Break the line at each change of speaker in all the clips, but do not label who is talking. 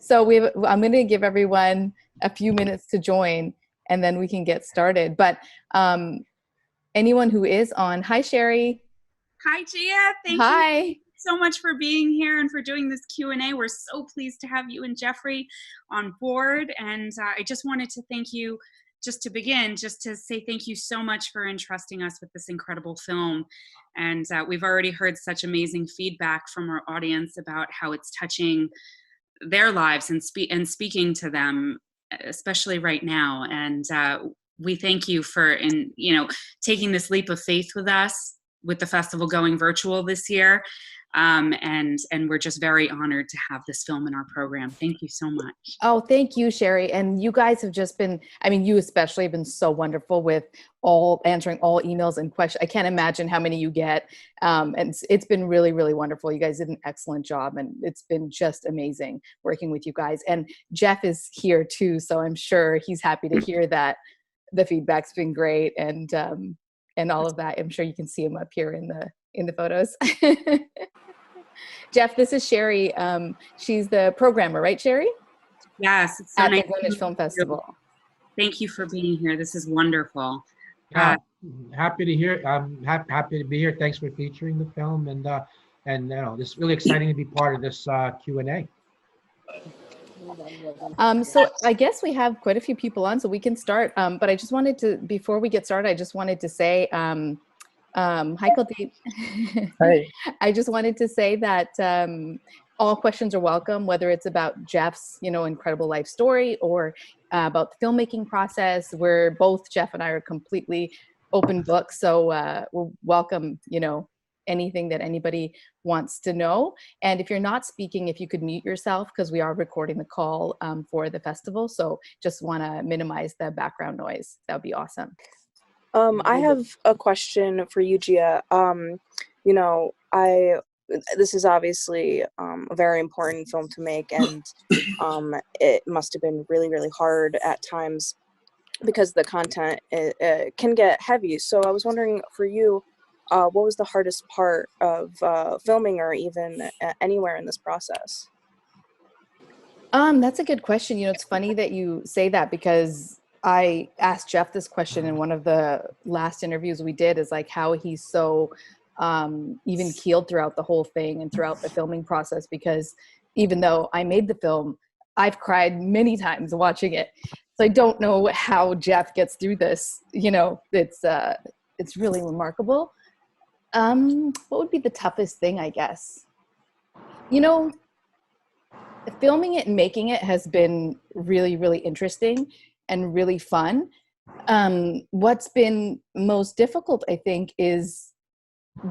So I'm going to give everyone a few minutes to join, and then we can get started. But anyone who is on, hi, Sherry.
Hi, Gia. Thank you so much for being here and for doing this Q&A. We're so pleased to have you and Jeffrey on board. And I just wanted to thank you, just to begin, just to say thank you so much for entrusting us with this incredible film. And we've already heard such amazing feedback from our audience about how it's touching their lives and speaking to them, especially right now. And we thank you for taking this leap of faith with us, with the festival going virtual this year. And we're just very honored to have this film in our program. Thank you so much.
Oh, thank you, Sherry. And you guys have just been, you especially have been so wonderful with answering all emails and questions. I can't imagine how many you get. And it's been really, really wonderful. You guys did an excellent job, and it's been just amazing working with you guys. And Jeff is here too, so I'm sure he's happy to hear that the feedback's been great and all of that. I'm sure you can see him up here in the photos. Jeff, this is Sherry. She's the programmer, right, Sherry?
Yes. It's so
at
nice
the Greenwich Film Festival.
Thank you for being here. This is wonderful.
Happy to hear. I'm happy to be here. Thanks for featuring the film, and it's really exciting to be part of this Q&A.
So I guess we have quite a few people on, so we can start. But I just wanted to, before we get started, I just wanted to say, hi, Kuldeep.
Hi.
I just wanted to say that all questions are welcome, whether it's about Jeff's, incredible life story or about the filmmaking process. We're both, Jeff and I, are completely open books, so we'll welcome, anything that anybody wants to know. And if you're not speaking, if you could mute yourself, because we are recording the call for the festival, so just want to minimize the background noise. That would be awesome.
I have a question for you, Gia. This is obviously a very important film to make, and it must have been really, really hard at times because the content can get heavy. So I was wondering, for you, what was the hardest part of filming, or even anywhere in this process?
That's a good question. It's funny that you say that, because I asked Jeff this question in one of the last interviews we did, is like how he's so even keeled throughout the whole thing and throughout the filming process, because even though I made the film, I've cried many times watching it. So I don't know how Jeff gets through this. It's really remarkable. What would be the toughest thing, I guess? Filming it and making it has been really, really interesting and really fun. What's been most difficult, I think, is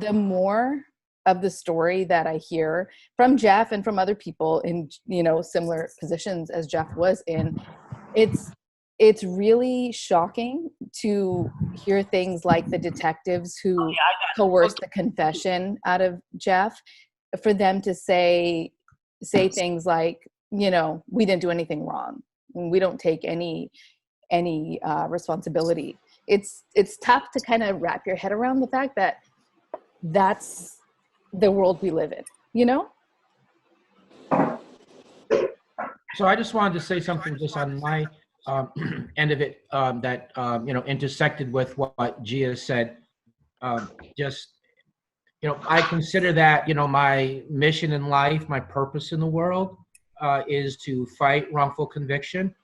the more of the story that I hear from Jeff and from other people in, similar positions as Jeff was in. It's really shocking to hear things like the detectives who coerced the confession out of Jeff, for them to say things like, we didn't do anything wrong. We don't take any responsibility. It's tough to kind of wrap your head around the fact that that's the world we live in,
So I just wanted to say something just on my end of it that intersected with what Gia said. I consider that my mission in life, my purpose in the world, is to fight wrongful conviction,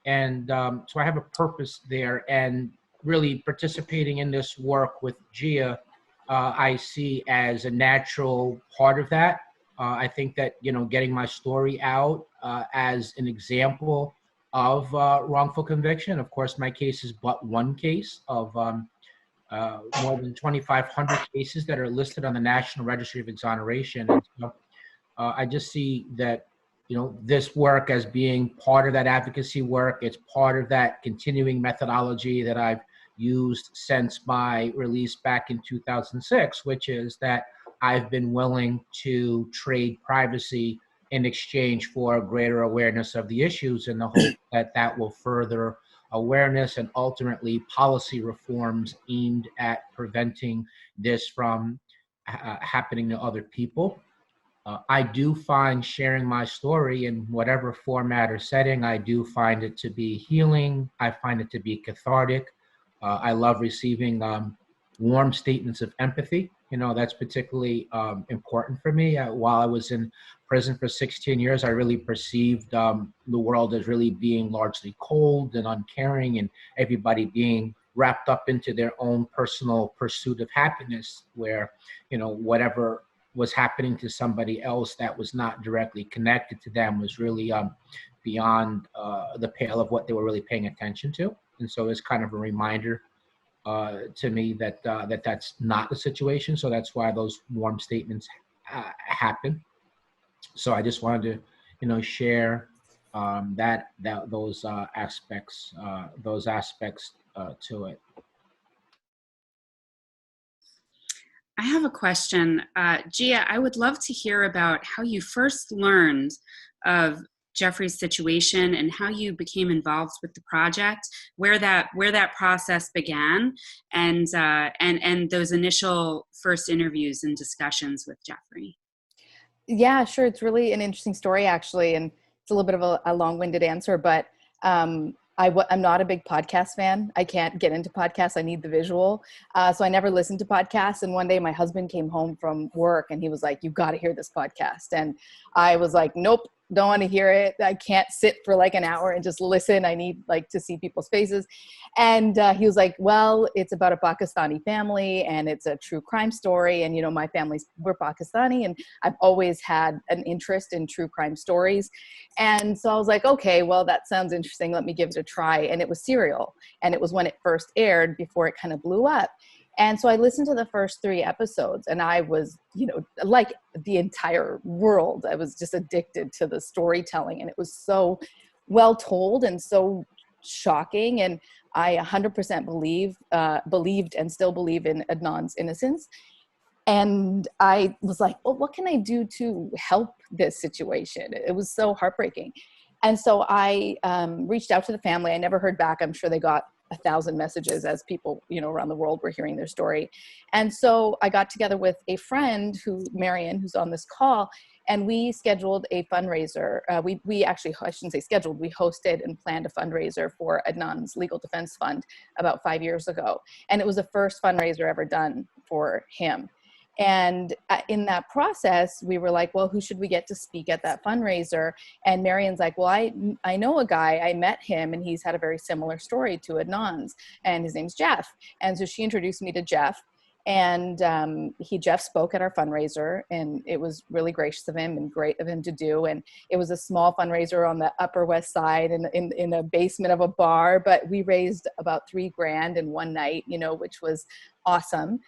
and so I have a purpose there. And really participating in this work with Gia, I see as a natural part of that. I think that getting my story out as an example of wrongful conviction. Of course, my case is but one case of more than 2,500 cases that are listed on the National Registry of Exoneration. And so, I just see that this work as being part of that advocacy work. It's part of that continuing methodology that I've used since my release back in 2006, which is that I've been willing to trade privacy in exchange for greater awareness of the issues, in the hope that that will further awareness and ultimately policy reforms aimed at preventing this from happening to other people. I do find sharing my story in whatever format or setting, I do find it to be healing. I find it to be cathartic. I love receiving warm statements of empathy. You know, that's particularly important for me. While I was in prison for 16 years, I really perceived the world as really being largely cold and uncaring, and everybody being wrapped up into their own personal pursuit of happiness, where, you know, whatever was happening to somebody else that was not directly connected to them was really beyond the pale of what they were really paying attention to. And so it's kind of a reminder to me that that's not the situation. So that's why those warm statements happen. So I just wanted to, you know, share those aspects to it.
I have a question. Gia, I would love to hear about how you first learned of Jeffrey's situation and how you became involved with the project, where that process began, and those initial first interviews and discussions with Jeffrey.
Yeah, sure. It's really an interesting story, actually, and it's a little bit of a long-winded answer, but I'm not a big podcast fan. I can't get into podcasts. I need the visual. So I never listened to podcasts. And one day my husband came home from work and he was like, "You got to hear this podcast." And I was like, "Nope, don't want to hear it. I can't sit for like an hour and just listen. I need like to see people's faces." And he was like, "Well, it's about a Pakistani family and it's a true crime story. And, you know, we're Pakistani and I've always had an interest in true crime stories." And so I was like, "Okay, well, that sounds interesting. Let me give it a try." And it was Serial. And it was when it first aired before it kind of blew up. And so I listened to the first 3 episodes and I was, you know, like the entire world, I was just addicted to the storytelling, and it was so well told and so shocking. And I 100% believed and still believe in Adnan's innocence. And I was like, well, what can I do to help this situation? It was so heartbreaking. And so I reached out to the family. I never heard back. I'm sure they got 1,000 messages as people, you know, around the world were hearing their story. And so I got together with a friend Marion, who's on this call, and we scheduled a fundraiser. We actually, I shouldn't say scheduled, we hosted and planned a fundraiser for Adnan's Legal Defense Fund about 5 years ago. And it was the first fundraiser ever done for him. And in that process, we were like, well, who should we get to speak at that fundraiser? And Marion's like, well, I know a guy, I met him, and he's had a very similar story to Adnan's, and his name's Jeff. And so she introduced me to Jeff, and Jeff spoke at our fundraiser, and it was really gracious of him and great of him to do. And it was a small fundraiser on the Upper West Side in a basement of a bar, but we raised about $3,000 in one night, you know, which was awesome.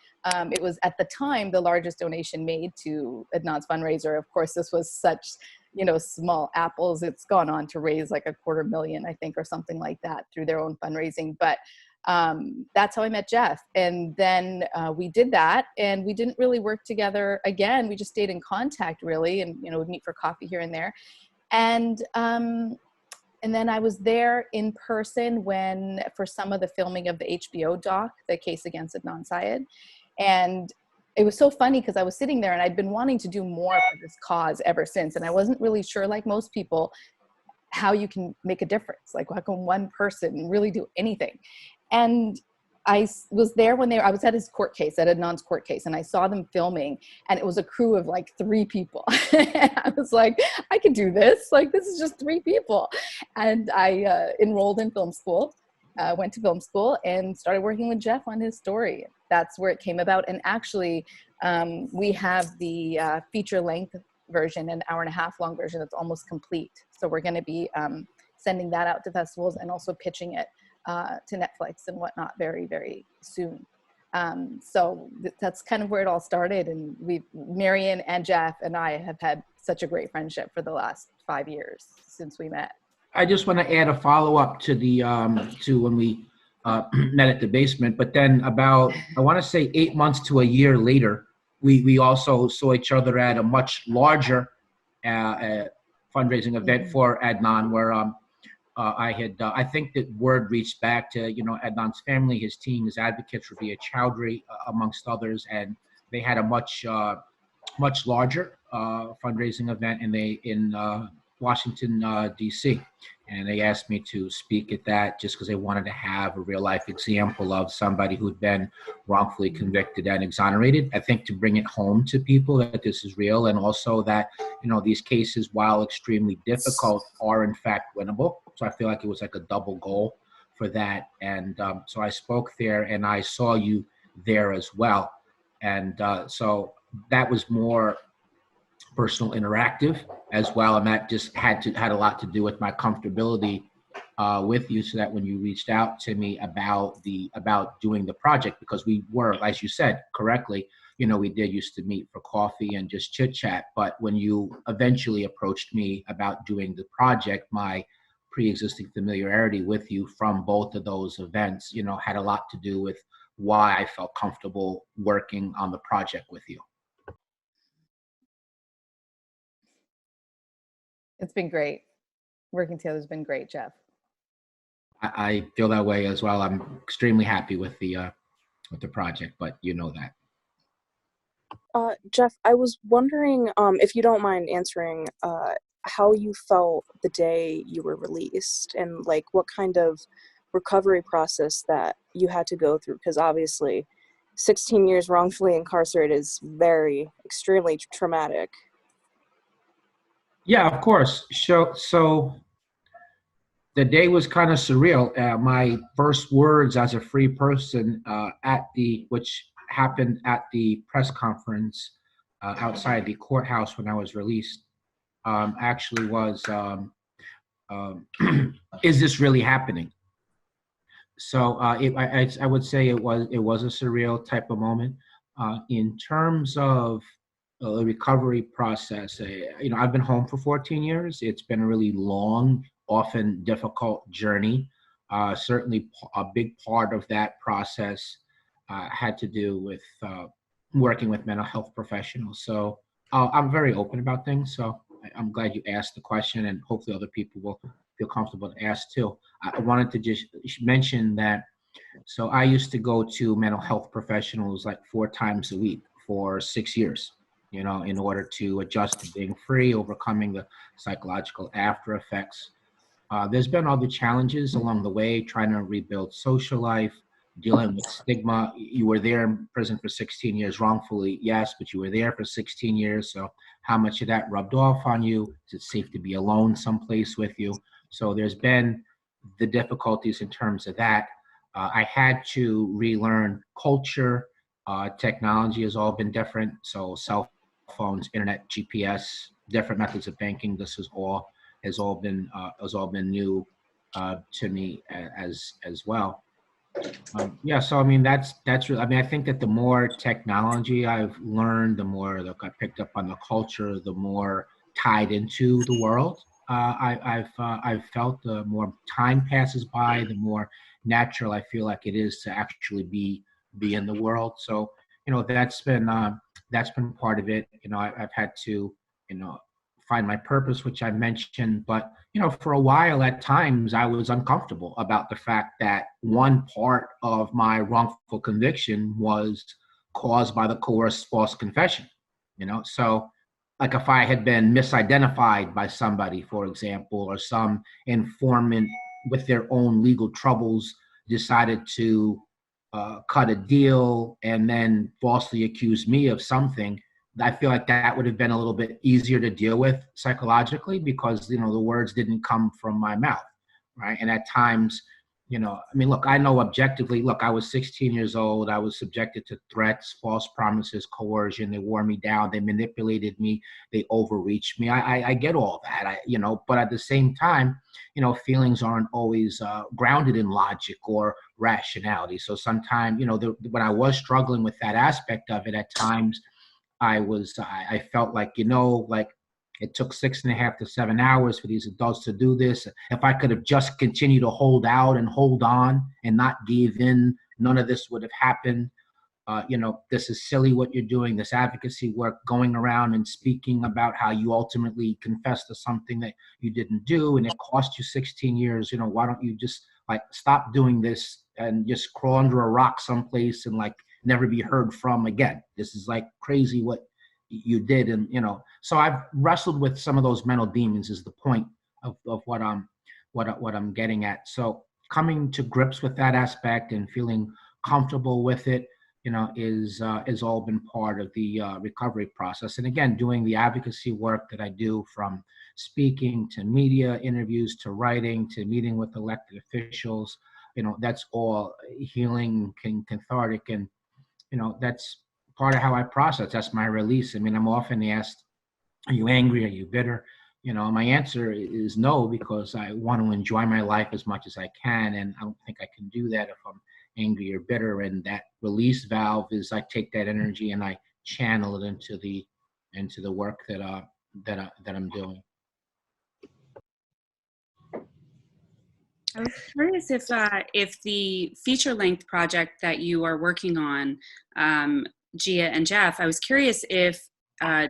It was at the time the largest donation made to Adnan's fundraiser. Of course, this was such, you know, small apples. It's gone on to raise like $250,000, I think, or something like that through their own fundraising. But that's how I met Jeff. And then we did that, and we didn't really work together again. We just stayed in contact, really, and, you know, we'd meet for coffee here and there. And then I was there in person for some of the filming of the HBO doc, The Case Against Adnan Syed. And it was so funny because I was sitting there and I'd been wanting to do more for this cause ever since. And I wasn't really sure, like most people, how you can make a difference. Like, how can one person really do anything? And I was there when I was at his court case, at Adnan's court case, and I saw them filming, and it was a crew of like 3 people. I was like, I could do this. Like, this is just 3 people. And I enrolled in film school, went to film school, and started working with Jeff on his story. That's where it came about. And actually, we have the feature-length version, an 1.5-hour long version that's almost complete. So we're going to be sending that out to festivals and also pitching it to Netflix and whatnot very, very soon. So that's kind of where it all started. And Marion and Jeff and I have had such a great friendship for the last 5 years since we met.
I just want to add a follow-up to to when we met at the basement, but then about, I want to say 8 months to a year later, we also saw each other at a much larger fundraising event for Adnan, where I think that word reached back to, you know, Adnan's family, his team, his advocates, Rabia Chowdhury, amongst others, and they had a much much larger fundraising event in Washington, D.C. And they asked me to speak at that just because they wanted to have a real life example of somebody who'd been wrongfully convicted and exonerated. I think to bring it home to people that this is real, and also that, these cases, while extremely difficult, are in fact winnable. So I feel like it was like a double goal for that. And so I spoke there, and I saw you there as well. And so that was more personal, interactive as well, and that just had a lot to do with my comfortability with you, so that when you reached out to me about doing the project, because we were, as you said correctly, we did used to meet for coffee and just chit chat, but when you eventually approached me about doing the project, my pre-existing familiarity with you from both of those events, had a lot to do with why I felt comfortable working on the project with you.
It's been great. Working together has been great, Jeff.
I feel that way as well. I'm extremely happy with the project, but you know that.
Jeff, I was wondering if you don't mind answering how you felt the day you were released, and like what kind of recovery process that you had to go through, because obviously 16 years wrongfully incarcerated is extremely traumatic.
Yeah, of course. So the day was kind of surreal. My first words as a free person which happened at the press conference outside the courthouse when I was released, actually was, is this really happening? So I would say it was a surreal type of moment. In terms of the recovery process, I've been home for 14 years. It's been a really long, often difficult journey. Certainly a big part of that process had to do with working with mental health professionals. So I'm very open about things. So I'm glad you asked the question, and hopefully other people will feel comfortable to ask too. I wanted to just mention that, so I used to go to mental health professionals like 4 times a week for 6 years, in order to adjust to being free, overcoming the psychological after effects. There's been other challenges along the way, trying to rebuild social life, dealing with stigma. You were there in prison for 16 years wrongfully, yes, but you were there for 16 years. So how much of that rubbed off on you? Is it safe to be alone someplace with you? So there's been the difficulties in terms of that. I had to relearn culture. Technology has all been different. So cell phones, internet, GPS, different methods of banking. This has all been new to me as well. Yeah, so I mean that's really, I mean, I think that the more technology I've learned, the more that I picked up on the culture, the more tied into the world I've felt. The more time passes by, the more natural I feel like it is to actually be in the world. So that's been part of it. I've had to find my purpose, which I mentioned, but for a while at times I was uncomfortable about the fact that one part of my wrongful conviction was caused by the coerced false confession. So like if I had been misidentified by somebody, for example, or some informant with their own legal troubles decided to cut a deal and then falsely accuse me of something, I feel like that would have been a little bit easier to deal with psychologically, because the words didn't come from my mouth, right? And at times, I mean, look, I know objectively, look, I was 16 years old. I was subjected to threats, false promises, coercion. They wore me down. They manipulated me. They overreached me. I get all that, but at the same time, feelings aren't always grounded in logic or rationality. So sometimes, when I was struggling with that aspect of it, at times, I felt like, like it took 6.5 to 7 hours for these adults to do this. If I could have just continued to hold out and hold on and not give in, none of this would have happened. This is silly what you're doing, this advocacy work, going around and speaking about how you ultimately confessed to something that you didn't do and it cost you 16 years. Why don't you just stop doing this and just crawl under a rock someplace and never be heard from again? This is crazy what you did. And, so I've wrestled with some of those mental demons is the point of what I'm getting at. So coming to grips with that aspect and feeling comfortable with it, is all been part of the recovery process. And again, doing the advocacy work that I do, from speaking to media interviews to writing to meeting with elected officials, that's all healing, cathartic, and that's part of how I process. That's my release. I mean, I'm often asked, "Are you angry? Are you bitter?" My answer is no, because I want to enjoy my life as much as I can, and I don't think I can do that if I'm angry or bitter. And that release valve is, I take that energy and I channel it into the work that I'm doing.
I was curious if the feature-length project that you are working on, Gia and Jeff, I was curious if,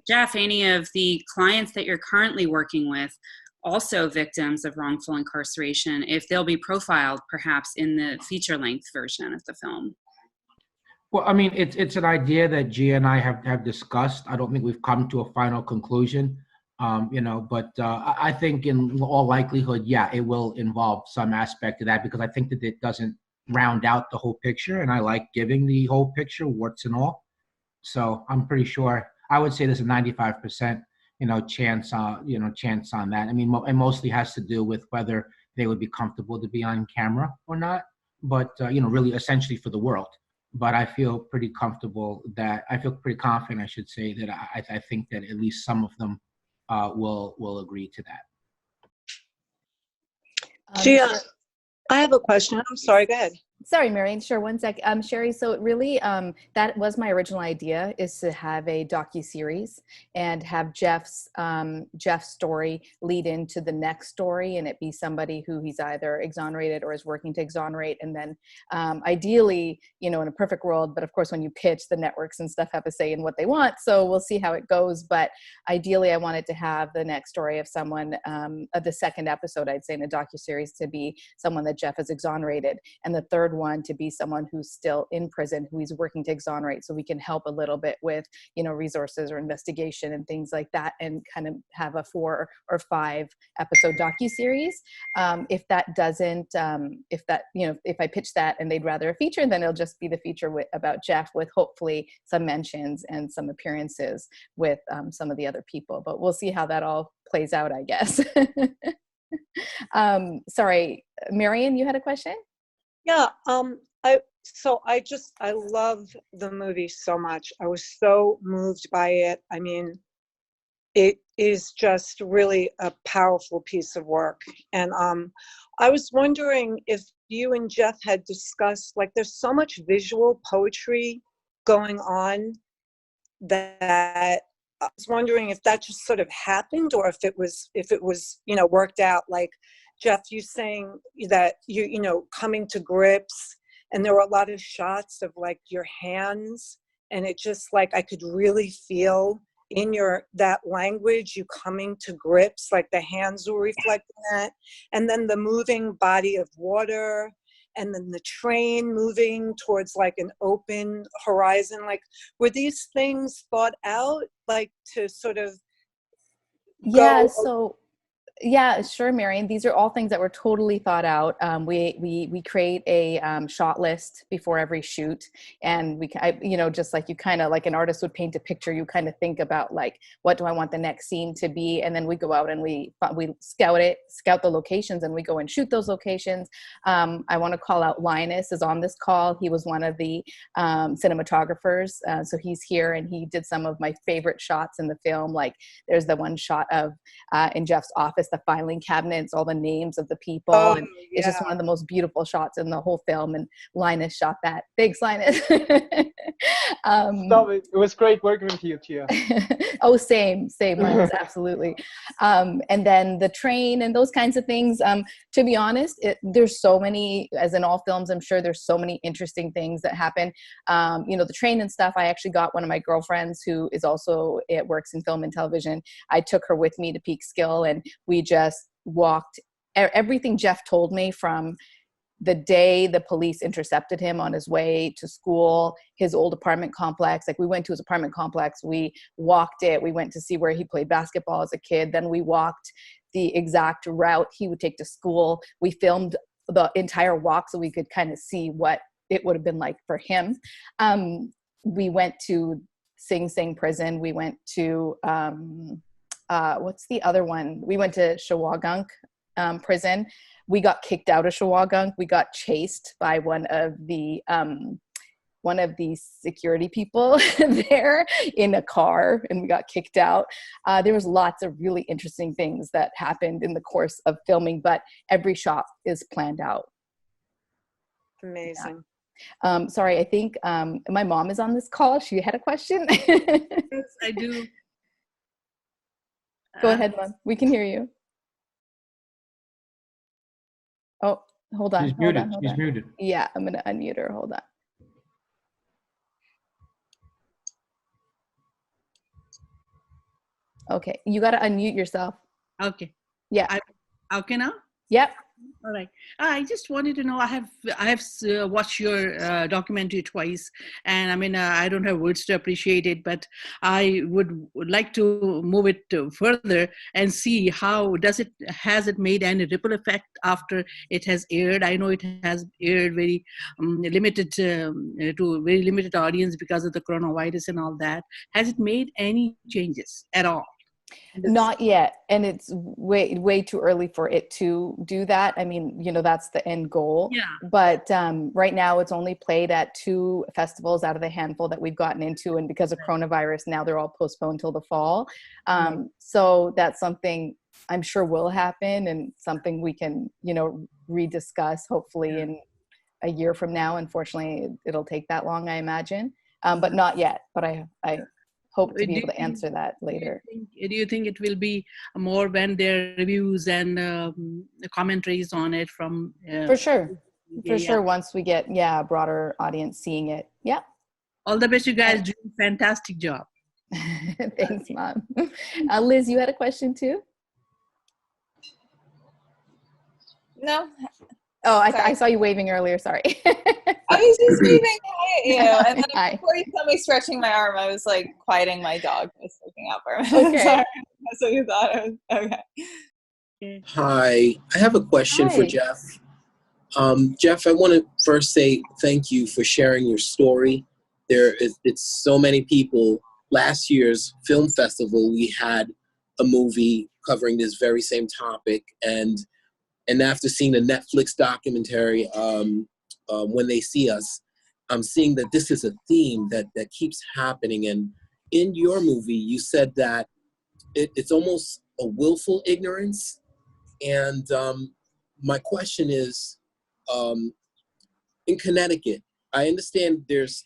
Jeff, any of the clients that you're currently working with, also victims of wrongful incarceration, if they'll be profiled perhaps in the feature-length version of the film.
Well, I mean, it's an idea that Gia and I have discussed. I don't think we've come to a final conclusion. But I think in all likelihood, yeah, it will involve some aspect of that, because I think that it doesn't round out the whole picture, and I like giving the whole picture, warts and all. So I'm pretty sure, I would say there's a 95%, chance on that. I mean, it mostly has to do with whether they would be comfortable to be on camera or not, but, really essentially for the world. But I feel pretty confident, I should say, that I think that at least some of them will agree to that.
Gia, I have a question. I'm sorry, go ahead.
Sorry, Marian. Sure, one sec. Sherry, so really, that was my original idea, is to have a docuseries and have Jeff's story lead into the next story, and it be somebody who he's either exonerated or is working to exonerate. And then ideally, in a perfect world, but of course, when you pitch, the networks and stuff have a say in what they want. So we'll see how it goes. But ideally, I wanted to have the next story of someone, of the second episode, I'd say, in a docuseries, to be someone that Jeff has exonerated, and the third one to be someone who's still in prison, who he's working to exonerate, so we can help a little bit with resources or investigation and things like that, and kind of have a 4 or 5 episode docuseries. If that doesn't, if I pitch that and they'd rather a feature, then it'll just be the feature about Jeff, with hopefully some mentions and some appearances with some of the other people. But we'll see how that all plays out, I guess. Sorry, Marian, you had a question?
Yeah, I love the movie so much. I was so moved by it. I mean, it is just really a powerful piece of work. And I was wondering if you and Jeff had discussed, like, there's so much visual poetry going on, that I was wondering if that just sort of happened, or if it was worked out. Like, Jeff, you saying that you coming to grips, and there were a lot of shots of like your hands, and it just, like, I could really feel in that language, you coming to grips, like the hands were reflecting that, and then the moving body of water, and then the train moving towards like an open horizon. Like, were these things thought out, like, to sort of
Yeah, sure, Marian. These are all things that were totally thought out. We create a shot list before every shoot, and just like you kind of, like an artist would paint a picture, you kind of think about, like, what do I want the next scene to be, and then we go out and we scout the locations, and we go and shoot those locations. I want to call out Linus is on this call. He was one of the cinematographers, so he's here, and he did some of my favorite shots in the film. Like, there's the one shot of in Jeff's office, the filing cabinets, all the names of the people. And it's just one of the most beautiful shots in the whole film. And Linus shot that. Thanks, Linus.
Stop it. It was great working with you, Tia.
Oh, same, Linus, absolutely. And then the train and those kinds of things. To be honest, there's so many, as in all films, I'm sure there's so many interesting things that happen. The train and stuff, I actually got one of my girlfriends who is also, it works in film and television. I took her with me to Peekskill, and we just walked everything Jeff told me, from the day the police intercepted him on his way to school, his old apartment complex, like we went to his apartment complex, we walked it, we went to see where he played basketball as a kid, then we walked the exact route he would take to school. We filmed the entire walk so we could kind of see what it would have been like for him. We went to Sing Sing prison. We went to, what's the other one? We went to Shawagunk prison. We got kicked out of Shawagunk. We got chased by one of the security people there in a car, and we got kicked out. There was lots of really interesting things that happened in the course of filming, but every shot is planned out.
Amazing.
Yeah. Sorry, I think my mom is on this call. She had a question.
Yes, I do.
Go ahead, Mom. We can hear you. Oh, hold on.
She's muted.
Yeah, I'm going to unmute her. Hold on. Okay, you got to unmute yourself.
Okay.
Yeah.
Okay now?
Yep.
All right. I just wanted to know, I have watched your documentary twice, and I mean, I don't have words to appreciate it, but I would like to move it further and see how has it made any ripple effect after it has aired. I know it has aired very limited to a very limited audience because of the coronavirus and all that. Has it made any changes at all?
Not yet, and it's way too early for it to do that. I mean, that's the end goal.
Yeah.
But right now, it's only played at 2 festivals out of the handful that we've gotten into, and because of coronavirus, now they're all postponed till the fall. So that's something I'm sure will happen, and something we can, rediscuss hopefully in a year from now. Unfortunately, it'll take that long, I imagine, but not yet. But I hope to be able to answer that later.
Do you think it will be more when there are reviews and commentaries on it from?
For sure. Once we get a broader audience seeing it. Yeah.
All the best, you guys. Do a fantastic job.
Thanks, Mom. Liz, you had a question too?
No.
Oh, I saw you waving earlier. Sorry.
I was just waving hi at you, and then before you saw me stretching my arm, I was like quieting my dog. I was looking out for him.
Okay.
Sorry. That's what you thought. Okay.
Hi, I have a question for Jeff. Jeff, I want to first say thank you for sharing your story. It's so many people. Last year's film festival, we had a movie covering this very same topic, and after seeing the Netflix documentary, When They See Us, I'm seeing that this is a theme that keeps happening. And in your movie, you said that it's almost a willful ignorance. And my question is, in Connecticut, I understand there's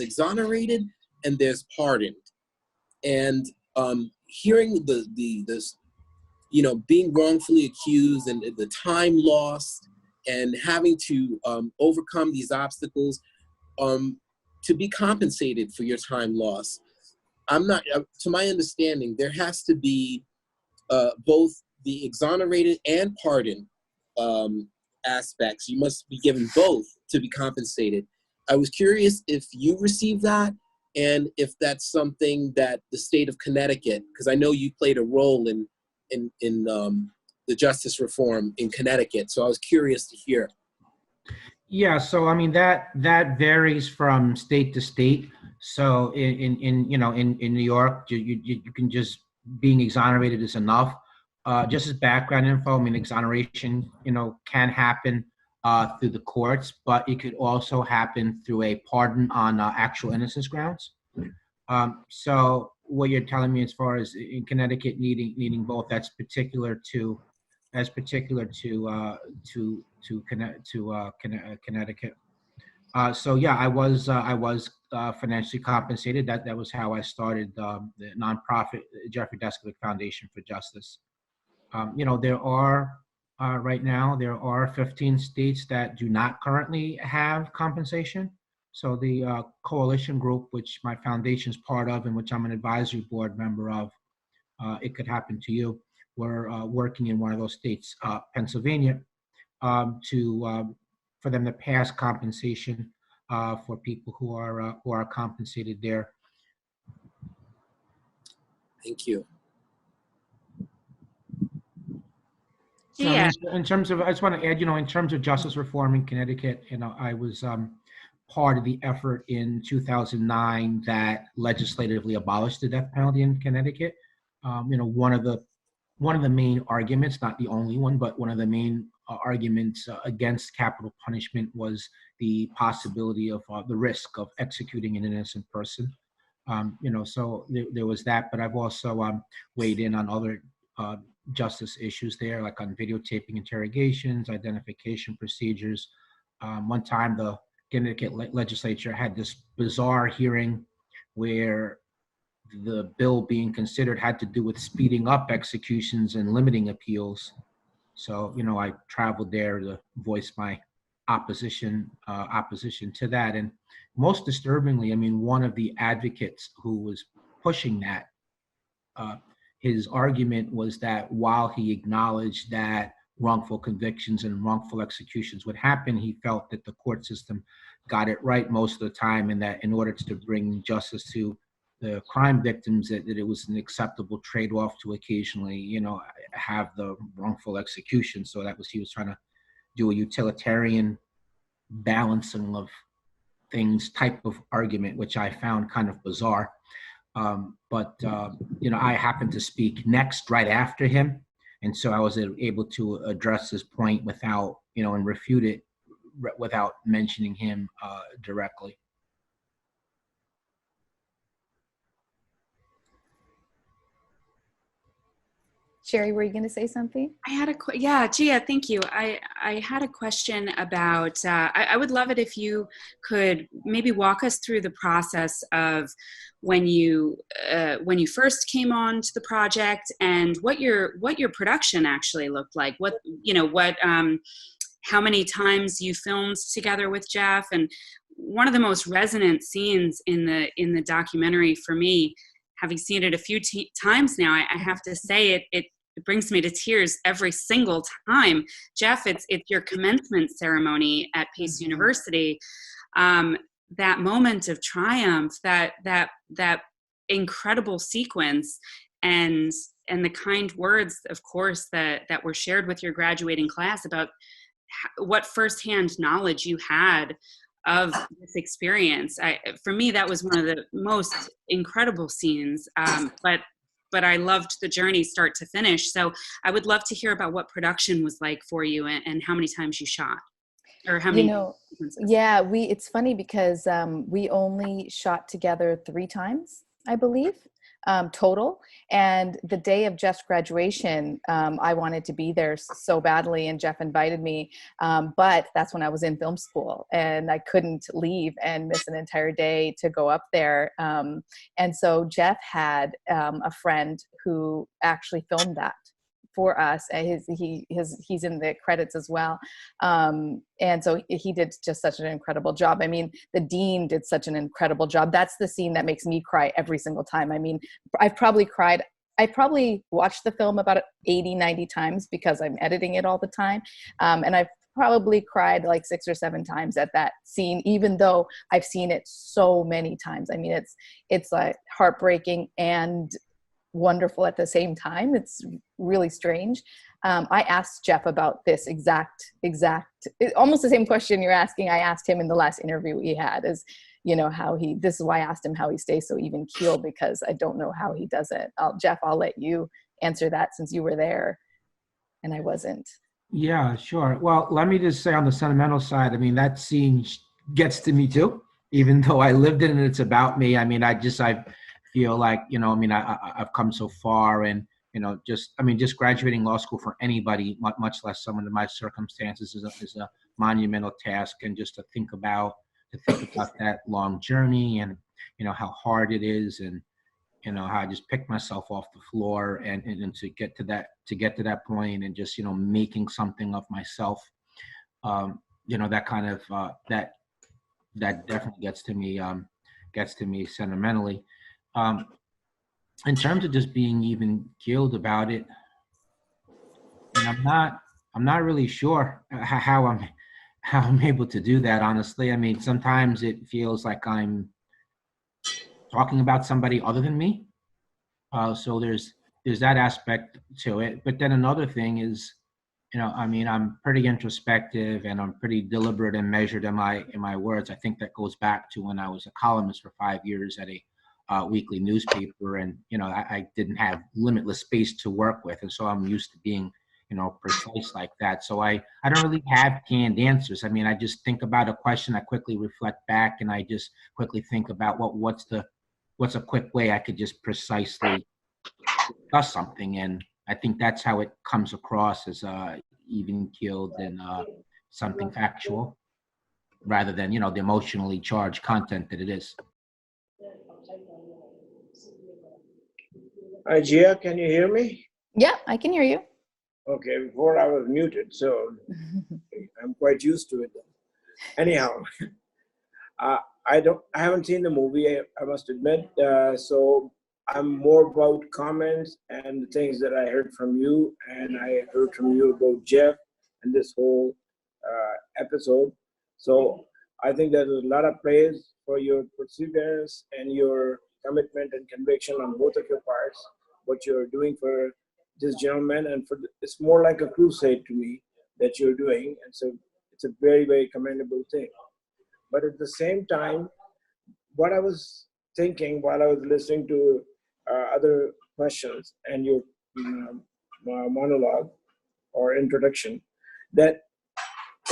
exonerated and there's pardoned. And hearing this, being wrongfully accused and the time lost and having to overcome these obstacles to be compensated for your time lost. To my understanding, there has to be both the exonerated and pardoned aspects. You must be given both to be compensated. I was curious if you received that and if that's something that the state of Connecticut, because I know you played a role in the justice reform in Connecticut. So I was curious to hear.
Yeah, so I mean that varies from state to state. So in New York, you can just being exonerated is enough. Just as background info, I mean exoneration can happen through the courts, but it could also happen through a pardon on actual innocence grounds. So what you're telling me as far as in Connecticut needing both, that's particular to Connecticut. So yeah, I was financially compensated. That was how I started the nonprofit Jeffrey Deskovic Foundation for Justice. There are right now there are 15 states that do not currently have compensation. So the coalition group, which my foundation is part of and which I'm an advisory board member of, It Could Happen to You, we're working in one of those states, Pennsylvania, to for them to pass compensation for people who are compensated there.
Thank you.
So, I mean, in terms of, I just want to add, in terms of justice reform in Connecticut, I was part of the effort in 2009 that legislatively abolished the death penalty in Connecticut. One of the main arguments, not the only one, but one of the main arguments against capital punishment was the possibility of the risk of executing an innocent person. So there was that, but I've also weighed in on other justice issues there, like on videotaping interrogations, identification procedures. One time the Connecticut legislature had this bizarre hearing where the bill being considered had to do with speeding up executions and limiting appeals. So, I traveled there to voice my opposition to that. And most disturbingly, one of the advocates who was pushing that, his argument was that while he acknowledged that wrongful convictions and wrongful executions would happen, he felt that the court system got it right most of the time, and that in order to bring justice to the crime victims, that it was an acceptable trade-off to occasionally, have the wrongful execution. So he was trying to do a utilitarian balancing of things type of argument, which I found kind of bizarre. But I happened to speak next right after him. And so I was able to address his point without, and refute it without mentioning him directly.
Sherry, were you going to say something?
I had yeah, Gia, thank you. I had a question about, I would love it if you could maybe walk us through the process of when you first came on to the project, and what your production actually looked like. How many times you filmed together with Jeff. And one of the most resonant scenes in the documentary for me, having seen it a few times now, I have to say it brings me to tears every single time. Jeff, it's your commencement ceremony at Pace University. That moment of triumph, that incredible sequence, and the kind words, of course, that were shared with your graduating class about what firsthand knowledge you had of this experience. For me, that was one of the most incredible scenes. But I loved the journey start to finish. So I would love to hear about what production was like for you, and how many times you shot, or how many.
Yeah, it's funny because we only shot together 3 times, I believe, total. And the day of Jeff's graduation, I wanted to be there so badly, and Jeff invited me. But that's when I was in film school, and I couldn't leave and miss an entire day to go up there. And so Jeff had a friend who actually filmed that for us. He's in the credits as well. And so he did just such an incredible job. I mean, the dean did such an incredible job. That's the scene that makes me cry every single time. I mean, I probably watched the film about 80, 90 times because I'm editing it all the time. And I've probably cried like 6 or 7 times at that scene, even though I've seen it so many times. I mean, it's like heartbreaking and wonderful at the same time. It's really strange. I asked Jeff about this exact, almost the same question you're asking. I asked him in the last interview we had, this is why I asked him how he stays so even keel, because I don't know how he does it. Jeff, I'll let you answer that since you were there and I wasn't.
Yeah, sure. Well, let me just say on the sentimental side, I mean, that scene gets to me too, even though I lived it and it's about me. I mean, I feel like, I've come so far, and, just graduating law school for anybody, much less someone in my circumstances, is a monumental task. And just to think about that long journey, and, how hard it is, and, how I just picked myself off the floor and to get to that point, and just, making something of myself, that kind of, that definitely gets to me sentimentally. In terms of just being even keeled about it, and I'm not really sure how how I'm able to do that, honestly. I mean, sometimes it feels like I'm talking about somebody other than me. So there's that aspect to it. But then another thing is, I mean, I'm pretty introspective and I'm pretty deliberate and measured in my words. I think that goes back to when I was a columnist for 5 years at a weekly newspaper, and I didn't have limitless space to work with, and so I'm used to being precise like that. So I don't really have canned answers. I mean, I just think about a question, I quickly reflect back, and I just quickly think about what's a quick way I could just precisely discuss something. And I think that's how it comes across as even keeled and something factual, rather than the emotionally charged content that it is.
Hi, Gia, can you hear me?
Yeah, I can hear you.
Okay, before I was muted, so I'm quite used to it. Anyhow, I haven't seen the movie, I must admit, so I'm more about comments and the things that I heard from you, and I heard from you about Jeff and this whole episode. So I think there's a lot of praise for your perseverance and your commitment and conviction on both of your parts, what you're doing for this gentleman, and it's more like a crusade to me that you're doing, and so it's a very, very commendable thing. But at the same time, what I was thinking while I was listening to other questions and your monologue or introduction, that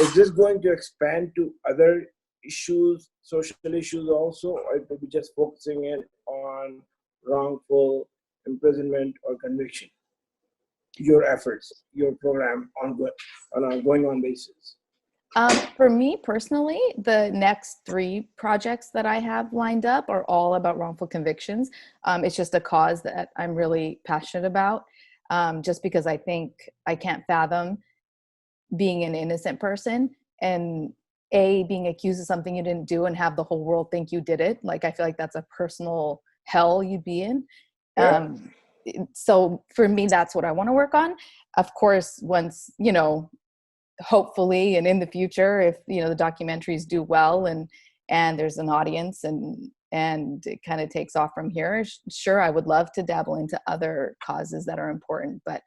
is this going to expand to other issues, social issues also, or it will be just focusing in on wrongful imprisonment or conviction? Your efforts, your program on an ongoing basis.
For me personally, the next 3 projects that I have lined up are all about wrongful convictions. It's just a cause that I'm really passionate about, just because I think I can't fathom being an innocent person and being accused of something you didn't do and have the whole world think you did it. Like, I feel like that's a personal hell you'd be in.
Yeah.
So for me, that's what I want to work on. Of course, once, hopefully, and in the future, if the documentaries do well and there's an audience and it kind of takes off from here, sure, I would love to dabble into other causes that are important. But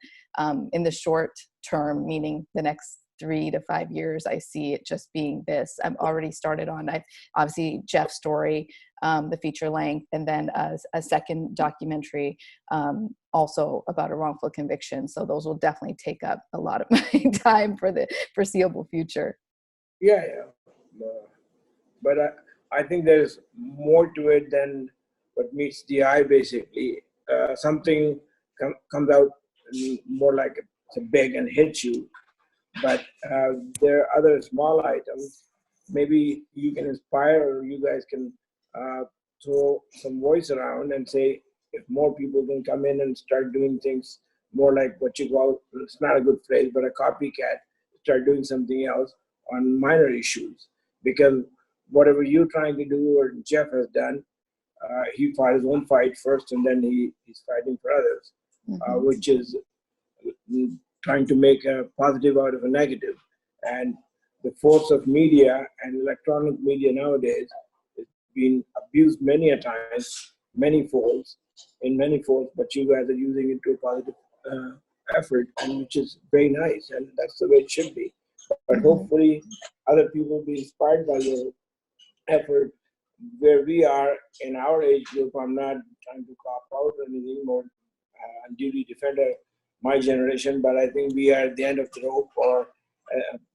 in the short term, meaning the next 3 to 5 years, I see it just being this. I'm already started on, obviously, Jeff's story, the feature length, and then a second documentary also about a wrongful conviction. So those will definitely take up a lot of my time for the foreseeable future.
Yeah. But I think there's more to it than what meets the eye, basically. Something comes out more like it's big and hits you. But there are other small items. Maybe you can inspire, or you guys can throw some voice around and say, if more people can come in and start doing things more like what you call, it's not a good phrase, but a copycat, start doing something else on minor issues. Because whatever you're trying to do, or Jeff has done, he fought his own fight first, and then he's fighting for others, which is trying to make a positive out of a negative. And the force of media and electronic media nowadays is being abused many a times, many folds, but you guys are using it to a positive effort, and which is very nice, and that's the way it should be. But hopefully other people will be inspired by your effort. Where we are in our age group, I'm not trying to cop out or anything more, unduly defend my generation, but I think we are at the end of the rope, or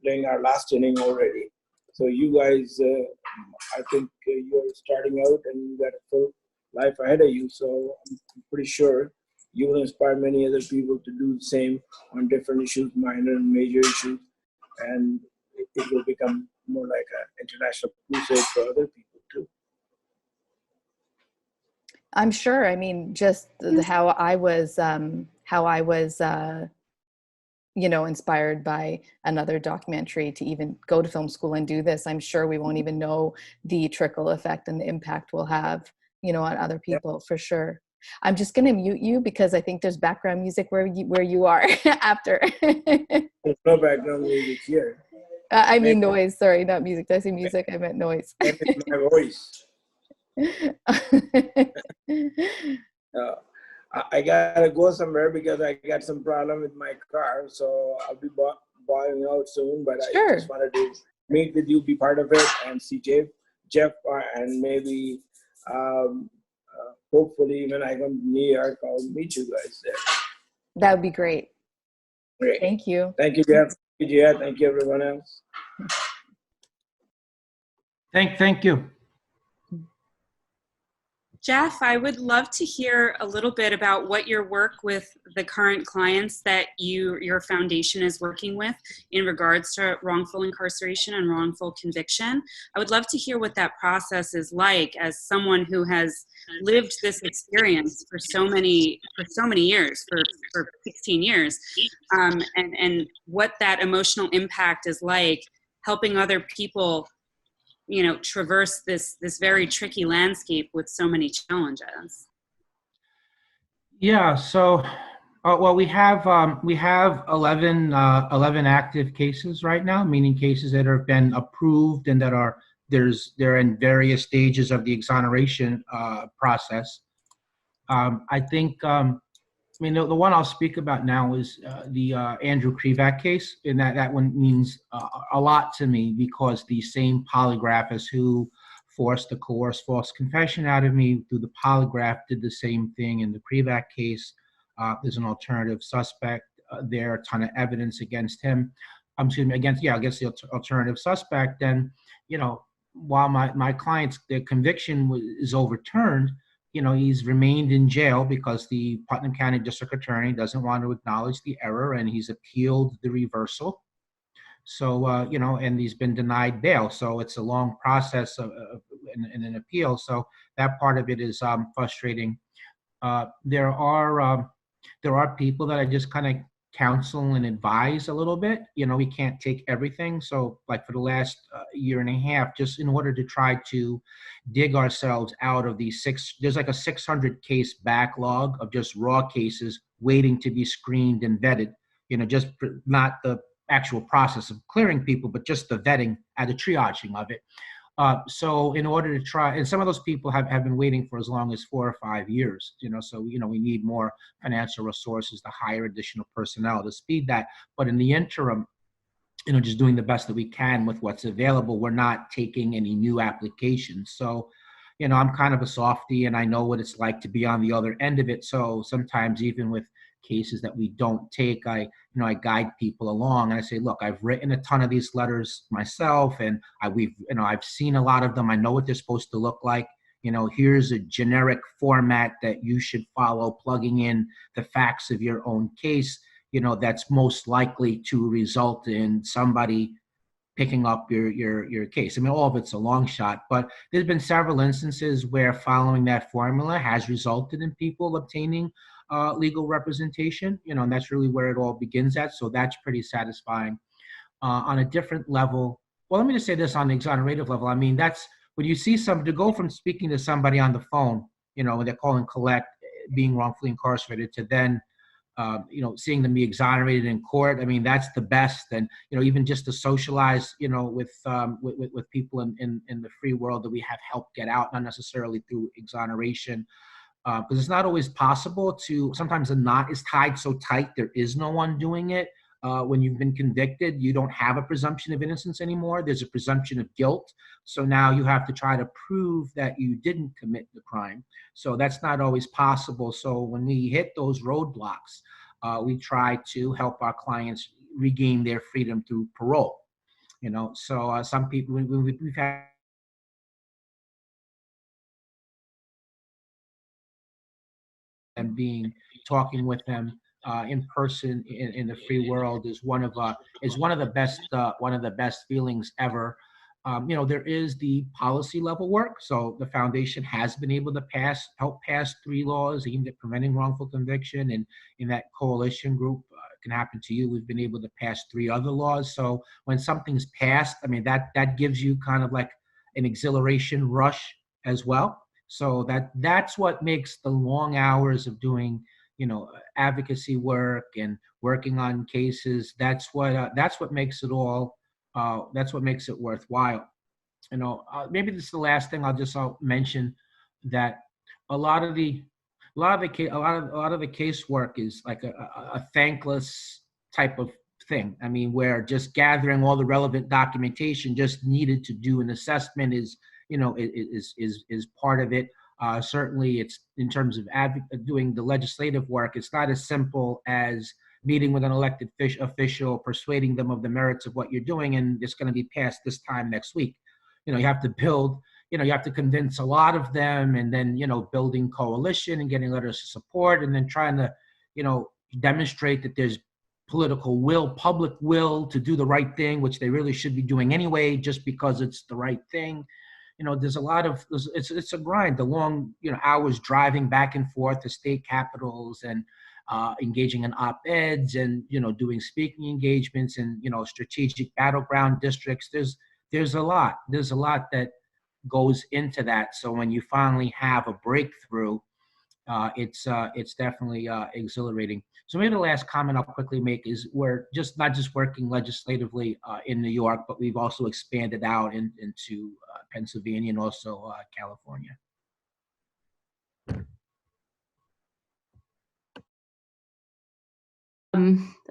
playing our last inning already. So you guys, I think you're starting out and you got a full life ahead of you. So I'm pretty sure you will inspire many other people to do the same on different issues, minor and major issues, and it will become more like an international crusade for other people too.
I'm sure. I mean, just how I was inspired by another documentary to even go to film school and do this. I'm sure we won't even know the trickle effect and the impact we'll have, on other people, for sure. I'm just going to mute you because I think there's background music where you are after.
There's no background music here.
I mean noise. Sorry, not music. Did I say music? I meant noise.
It's my voice. I gotta go somewhere because I got some problem with my car, so I'll be bowing out soon. But
Sure.
I just wanted to meet with you, be part of it, and see Jeff, and maybe hopefully when I come to New York, I'll meet you guys there.
That would be great.
Great.
Thank you.
Thank you, Jeff. Thank you, Jihad. Thank you, everyone else.
Thank you.
Jeff, I would love to hear a little bit about what your work with the current clients that your foundation is working with in regards to wrongful incarceration and wrongful conviction. I would love to hear what that process is like as someone who has lived this experience for so many years, for 16 years, and what that emotional impact is like helping other people traverse this very tricky landscape with so many challenges.
Yeah, so well, we have 11 active cases right now, meaning cases that have been approved and that they're in various stages of the exoneration process. I think the one I'll speak about now is the Andrew Krivak case, and that one means a lot to me because the same polygraphist who forced a coerced false confession out of me through the polygraph did the same thing in the Krivak case. There's an alternative suspect there, a ton of evidence against him. Against the alternative suspect. And while my client's their conviction is overturned, he's remained in jail because the Putnam County District Attorney doesn't want to acknowledge the error, and he's appealed the reversal. So, and he's been denied bail. So it's a long process in an appeal. So that part of it is frustrating. There are people that I just kind of counsel and advise a little bit. We can't take everything. So like for the last year and a half, just in order to try to dig ourselves out of these there's like a 600 case backlog of just raw cases waiting to be screened and vetted, just not the actual process of clearing people, but just the vetting and the triaging of it. So in order to try, and some of those people have been waiting for as long as 4 or 5 years, so, we need more financial resources to hire additional personnel to speed that. But in the interim, just doing the best that we can with what's available. We're not taking any new applications. So, I'm kind of a softie and I know what it's like to be on the other end of it. So sometimes even with cases that we don't take, I guide people along and I say, look, I've written a ton of these letters myself and I've seen a lot of them. I know what they're supposed to look like. Here's a generic format that you should follow, plugging in the facts of your own case, that's most likely to result in somebody picking up your case. All of it's a long shot, but there's been several instances where following that formula has resulted in people obtaining legal representation, and that's really where it all begins at. So that's pretty satisfying. On a different level, well, let me just say this on the exonerative level. That's when you see to go from speaking to somebody on the phone, when they're calling collect, being wrongfully incarcerated, to then seeing them be exonerated in court. That's the best. And, even just to socialize, with people in the free world that we have helped get out, not necessarily through exoneration, because it's not always possible sometimes the knot is tied so tight, there is no one doing it. When you've been convicted, you don't have a presumption of innocence anymore. There's a presumption of guilt. So now you have to try to prove that you didn't commit the crime. So that's not always possible. So when we hit those roadblocks, we try to help our clients regain their freedom through parole. So some people, we've had and talking with them in person in the free world is one of the best feelings ever. There is the policy level work. So the foundation has been able to help pass 3 laws aimed at preventing wrongful conviction, and in that coalition group, it can happen to you. We've been able to pass 3 other laws. So when something's passed, that gives you kind of like an exhilaration rush as well. So that's what makes the long hours of doing, advocacy work and working on cases. That's what makes it all That's what makes it worthwhile. Maybe this is the last thing I'll mention, that a lot of the casework is like a thankless type of thing. I mean, where just gathering all the relevant documentation just needed to do an assessment is part of it. Certainly, it's in terms of doing the legislative work. It's not as simple as meeting with an elected official, persuading them of the merits of what you're doing, and it's going to be passed this time next week. You have to build, you have to convince a lot of them, and then, building coalition and getting letters of support, and then trying to, demonstrate that there's political will, public will to do the right thing, which they really should be doing anyway, just because it's the right thing. There's a lot of, it's a grind, the long, hours driving back and forth to state capitals and engaging in op-eds and, doing speaking engagements and, strategic battleground districts. There's a lot that goes into that. So when you finally have a breakthrough, it's definitely exhilarating. So maybe the last comment I'll quickly make is we're not just working legislatively in New York, but we've also expanded out into Pennsylvania and also California.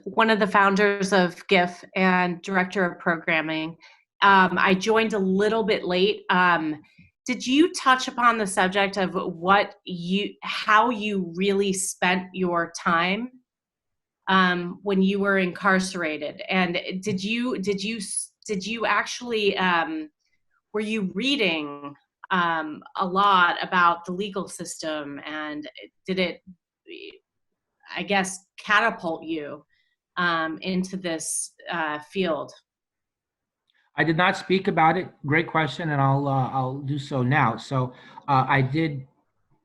One of the founders of GIF and director of programming. I joined a little bit late. Did you touch upon the subject of how you really spent your time when you were incarcerated? And did you actually were you reading a lot about the legal system, and did it, I guess, catapult you into this field?
I did not speak about it. Great question, and I'll do so now. So I did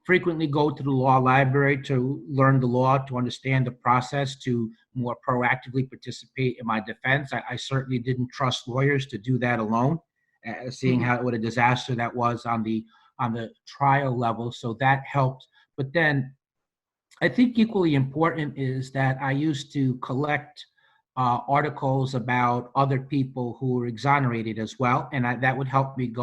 frequently go to the law library to learn the law, to understand the process, to more proactively participate in my defense. I certainly didn't trust lawyers to do that alone, seeing what a disaster that was on the trial level. So that helped. But then I think equally important is that I used to collect articles about other people who were exonerated as well, and that would help me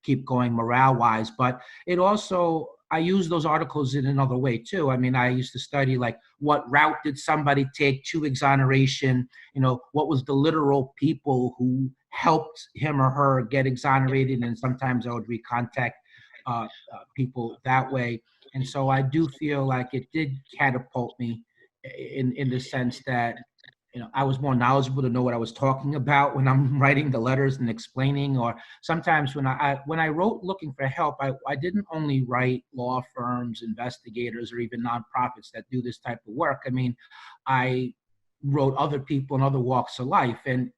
keep going morale-wise. But it also, I use those articles in another way too. I mean, I used to study like what route did somebody take to exoneration, what was the literal people who helped him or her get exonerated, and sometimes I would recontact people that way. And so I do feel like it did catapult me in the sense that, I was more knowledgeable to know what I was talking about when I'm writing the letters and explaining. Or sometimes when I wrote looking for help, I didn't only write law firms, investigators, or even nonprofits that do this type of work. I mean, I wrote other people in other walks of life, and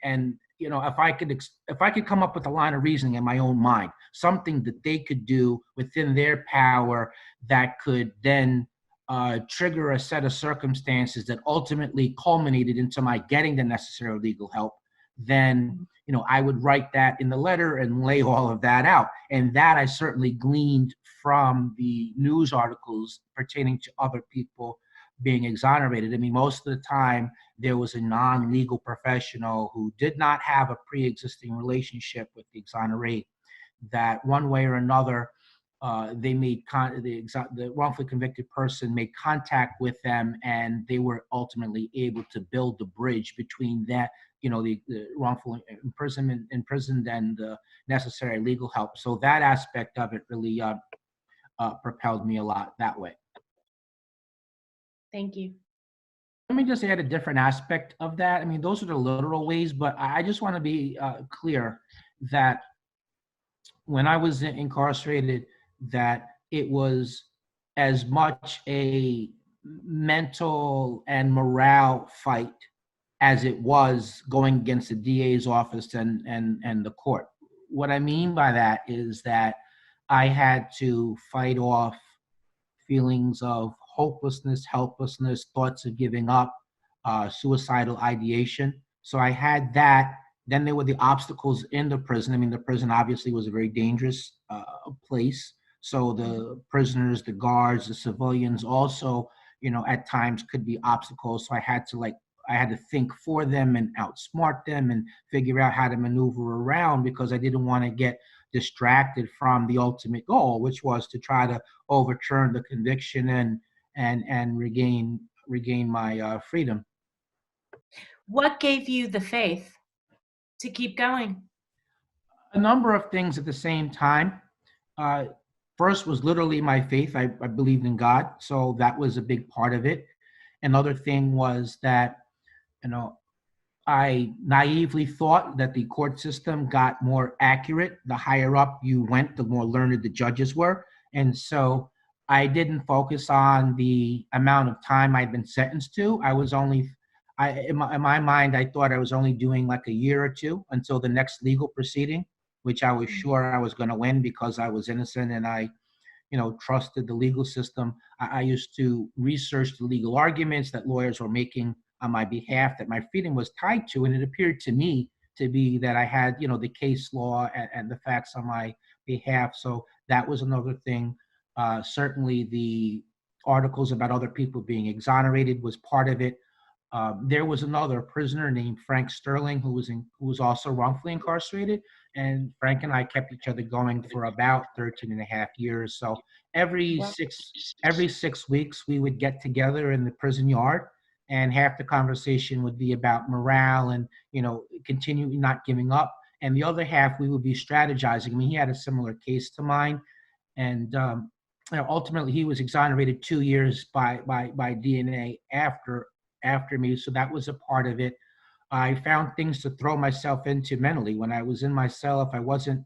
if I could come up with a line of reasoning in my own mind, something that they could do within their power that could then trigger a set of circumstances that ultimately culminated into my getting the necessary legal help, then I would write that in the letter and lay all of that out. And that I certainly gleaned from the news articles pertaining to other people being exonerated. I mean, most of the time there was a non-legal professional who did not have a pre-existing relationship with the exonerate, that one way or another they made the wrongfully convicted person made contact with them, and they were ultimately able to build the bridge between that, the wrongful imprisonment and the necessary legal help. So that aspect of it really propelled me a lot that way.
Thank you.
Let me just add a different aspect of that. I mean, those are the literal ways, but I just want to be clear that when I was incarcerated, that it was as much a mental and morale fight as it was going against the DA's office and the court. What I mean by that is that I had to fight off feelings of hopelessness, helplessness, thoughts of giving up, suicidal ideation. So I had that. Then there were the obstacles in the prison. I mean, the prison obviously was a very dangerous place. So the prisoners, the guards, the civilians also, at times could be obstacles. So I I had to think for them and outsmart them and figure out how to maneuver around, because I didn't want to get distracted from the ultimate goal, which was to try to overturn the conviction and regain my freedom.
What gave you the faith to keep going?
A number of things at the same time. First was literally my faith. I believed in God, so that was a big part of it. Another thing was that, I naively thought that the court system got more accurate. The higher up you went, the more learned the judges were. And so I didn't focus on the amount of time I'd been sentenced to. In my mind, I thought I was only doing like a year or two until the next legal proceeding, which I was sure I was going to win because I was innocent and I trusted the legal system. I used to research the legal arguments that lawyers were making on my behalf that my freedom was tied to, and it appeared to me to be that I had, the case law and the facts on my behalf. So that was another thing. Certainly the articles about other people being exonerated was part of it. There was another prisoner named Frank Sterling who was also wrongfully incarcerated, and Frank and I kept each other going for about 13 and a half years. So every 6 weeks we would get together in the prison yard, and half the conversation would be about morale and continuing not giving up, and the other half we would be strategizing. I mean, he had a similar case to mine, and ultimately he was exonerated 2 years by DNA after me, so that was a part of it. I found things to throw myself into mentally. When I was in my cell, if I wasn't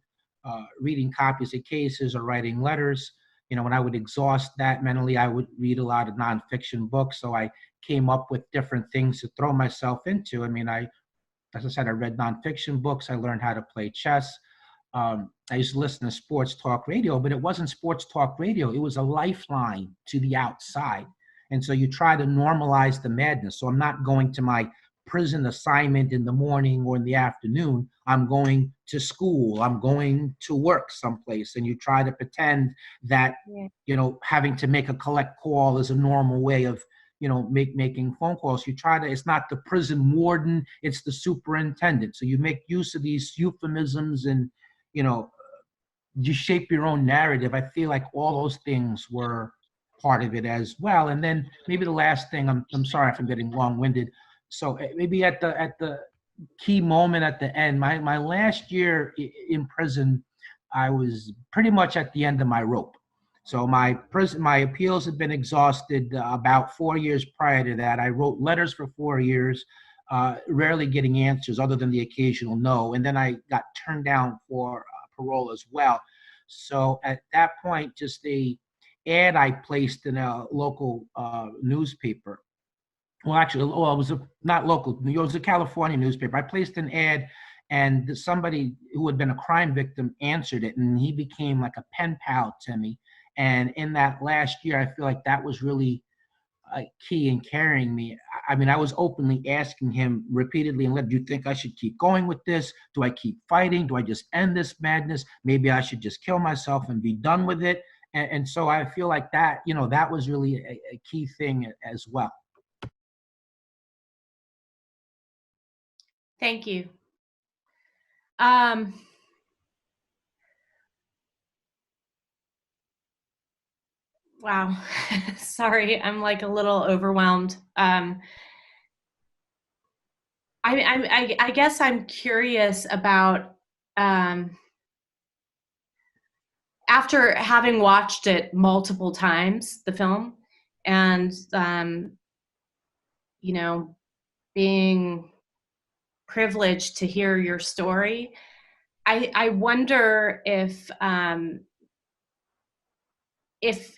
reading copies of cases or writing letters, when I would exhaust that mentally, I would read a lot of nonfiction books. So I came up with different things to throw myself into. I mean, as I said, I read nonfiction books. I learned how to play chess. I used to listen to sports talk radio, but it wasn't sports talk radio. It was a lifeline to the outside. And so you try to normalize the madness. So I'm not going to my prison assignment in the morning or in the afternoon. I'm going to school. I'm going to work someplace. And you try to pretend that, having to make a collect call is a normal way of, making phone calls. It's not the prison warden, it's the superintendent. So you make use of these euphemisms and, you shape your own narrative. I feel like all those things were part of it as well. And then maybe the last thing, I'm sorry if I'm getting long-winded. So maybe at the key moment at the end, my last year in prison, I was pretty much at the end of my rope. So my appeals had been exhausted about 4 years prior to that. I wrote letters for 4 years, rarely getting answers other than the occasional no. And then I got turned down for parole as well. So at that point, just a ad I placed in a local newspaper. Well, actually, it was not local. It was a California newspaper. I placed an ad, and somebody who had been a crime victim answered it, and he became like a pen pal to me. And in that last year, I feel like that was really key in carrying me. I mean, I was openly asking him repeatedly, and do you think I should keep going with this? Do I keep fighting? Do I just end this madness? Maybe I should just kill myself and be done with it. And so I feel like that, that was really a key thing as well.
Thank you. Wow. Sorry, I'm like a little overwhelmed. I guess I'm curious about, after having watched it multiple times, the film, and, being privileged to hear your story, I wonder if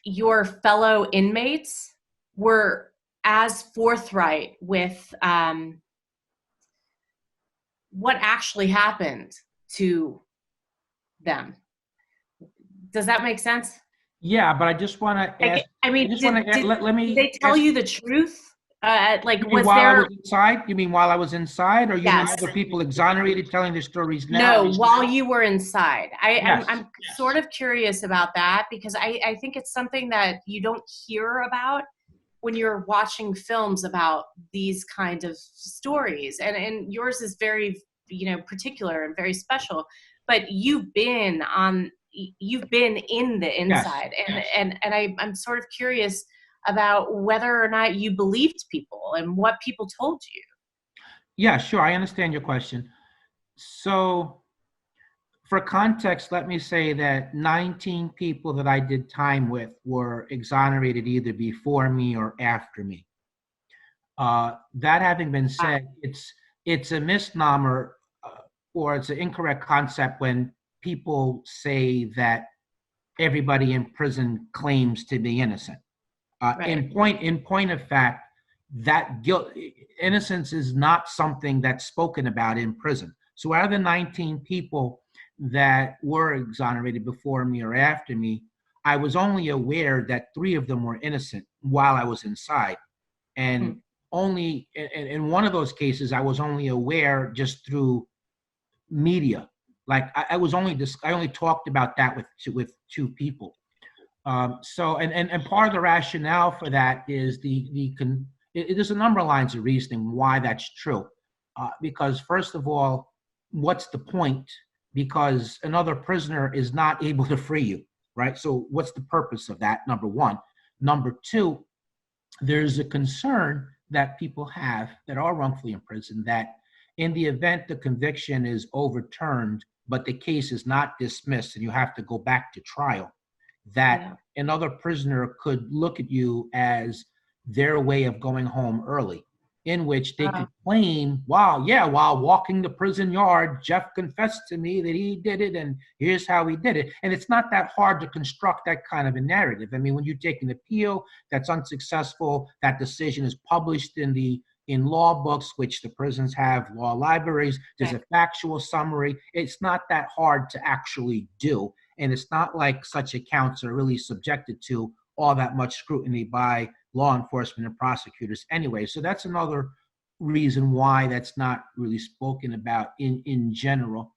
your fellow inmates were as forthright with what actually happened to them. Does that make sense?
Yeah, but I just want to ask.
Let me. Did they tell you the truth? Was
while
there?
I was inside? You mean while I was inside, or you
Yes.
mean other people exonerated telling their stories now?
No, while you were inside.
Yes.
I'm sort of curious about that, because I think it's something that you don't hear about when you're watching films about these kind of stories, and yours is very, particular and very special, but you've been in the inside.
Yes.
And I'm sort of curious about whether or not you believed people and what people told you.
Yeah, sure. I understand your question. So for context, let me say that 19 people that I did time with were exonerated either before me or after me. That having been said, it's a misnomer, or it's an incorrect concept when people say that everybody in prison claims to be innocent.
Right.
In point of fact, that innocence is not something that's spoken about in prison. So out of the 19 people that were exonerated before me or after me, I was only aware that 3 of them were innocent while I was inside. And only in one of those cases, I was only aware just through media. Like I only talked about that with 2 people. So part of the rationale for that is there's a number of lines of reasoning why that's true. Because first of all, what's the point? Because another prisoner is not able to free you, right? So what's the purpose of that? Number one. Number two, there's a concern that people have that are wrongfully imprisoned that in the event the conviction is overturned, but the case is not dismissed and you have to go back to trial, that another prisoner could look at you as their way of going home early, in which they could claim, while walking the prison yard, Jeff confessed to me that he did it and here's how he did it. And it's not that hard to construct that kind of a narrative. I mean, when you take an appeal that's unsuccessful, that decision is published in law books, which the prisons have, law libraries, there's a factual summary. It's not that hard to actually do. And it's not like such accounts are really subjected to all that much scrutiny by law enforcement and prosecutors anyway. So that's another reason why that's not really spoken about in general.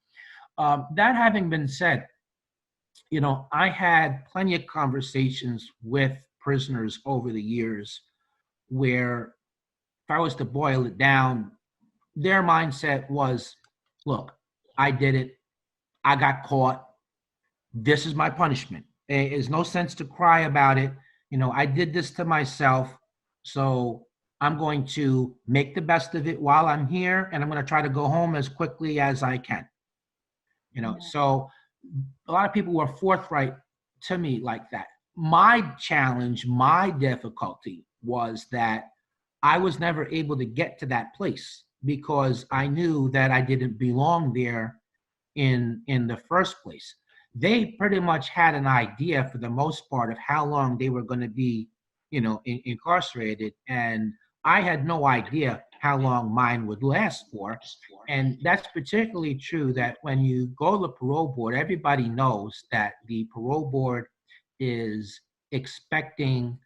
That having been said, I had plenty of conversations with prisoners over the years where, if I was to boil it down, their mindset was, look, I did it. I got caught. This is my punishment. There's no sense to cry about it. I did this to myself, so I'm going to make the best of it while I'm here, and I'm going to try to go home as quickly as I can. So a lot of people were forthright to me like that. My challenge, my difficulty was that I was never able to get to that place because I knew that I didn't belong there in the first place. They pretty much had an idea for the most part of how long they were going to be, incarcerated. And I had no idea how long mine would last for. And that's particularly true that when you go to the parole board, everybody knows that the parole board is expecting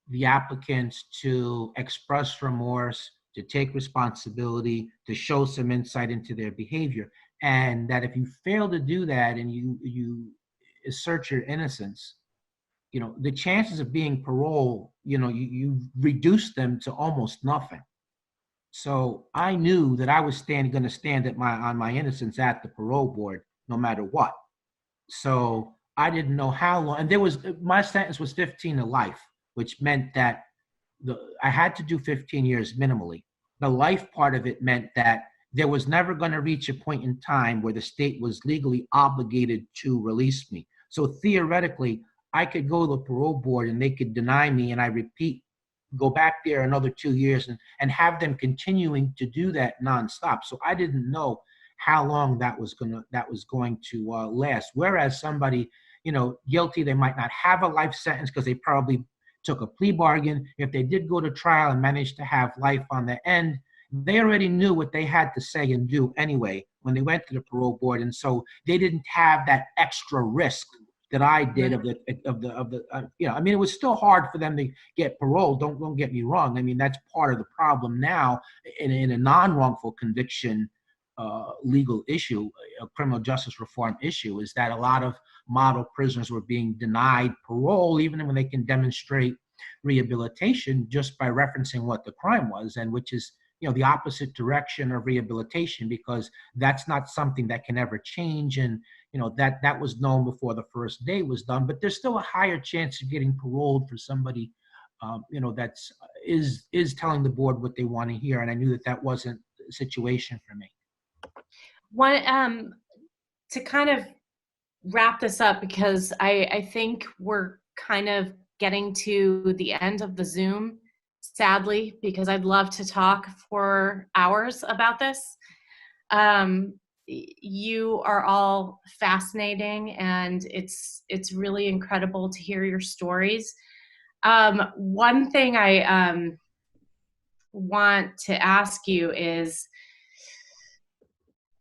the applicants to express remorse, to take responsibility, to show some insight into their behavior. And that if you fail to do that and you assert your innocence, the chances of being paroled, you reduce them to almost nothing. So I knew that I was going to stand on my innocence at the parole board, no matter what. So I didn't know how long, and my sentence was 15 to life, which meant that I had to do 15 years minimally. The life part of it meant that there was never going to reach a point in time where the state was legally obligated to release me. So theoretically, I could go to the parole board and they could deny me, and go back there another 2 years and have them continuing to do that nonstop. So I didn't know how long that was going to last. Whereas somebody, guilty, they might not have a life sentence because they probably took a plea bargain. If they did go to trial and managed to have life on the end, they already knew what they had to say and do anyway when they went to the parole board, and so they didn't have that extra risk that I did I mean, it was still hard for them to get parole. Don't get me wrong. I mean, that's part of the problem now in a non-wrongful conviction legal issue, a criminal justice reform issue, is that a lot of model prisoners were being denied parole even when they can demonstrate rehabilitation just by referencing what the crime was, and which is, the opposite direction of rehabilitation, because that's not something that can ever change. And, that was known before the first day was done, but there's still a higher chance of getting paroled for somebody, that's is telling the board what they want to hear. And I knew that wasn't the situation for me.
One, to kind of wrap this up, because I think we're kind of getting to the end of the Zoom, sadly, because I'd love to talk for hours about this. You are all fascinating, and it's really incredible to hear your stories. One thing I want to ask you is,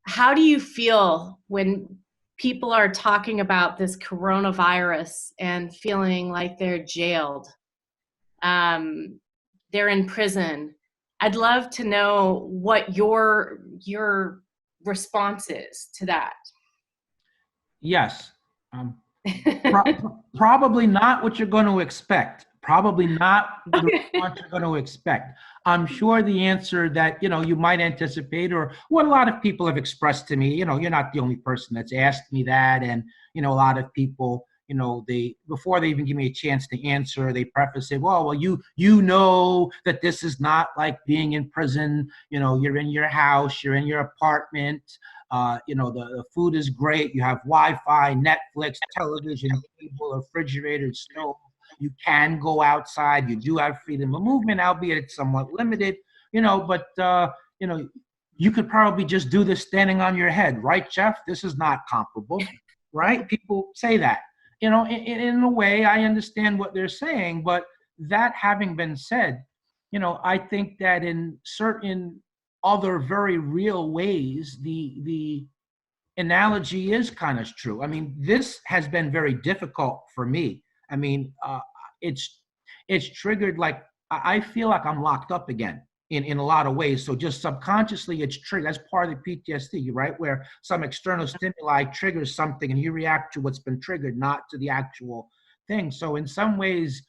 how do you feel when people are talking about this coronavirus and feeling like they're jailed? They're in prison. I'd love to know what your response is to that.
Yes. Probably not what you're going to expect. Probably not the response you're going to expect. I'm sure the answer that, you might anticipate, or what a lot of people have expressed to me, you're not the only person that's asked me that. And, a lot of people, they, before they even give me a chance to answer, they preface it, well, you know that this is not like being in prison. You're in your house, you're in your apartment. The food is great. You have Wi-Fi, Netflix, television, cable, refrigerator, stove. You can go outside. You do have freedom of movement, albeit it's somewhat limited, but, you could probably just do this standing on your head, right, Jeff? This is not comparable, right? People say that, in a way, I understand what they're saying, but that having been said, I think that in certain other very real ways, the analogy is kind of true. I mean, this has been very difficult for me. I mean, it's triggered, like, I feel like I'm locked up again in a lot of ways. So just subconsciously, it's triggered. That's part of the PTSD, right? Where some external stimuli triggers something and you react to what's been triggered, not to the actual thing. So in some ways,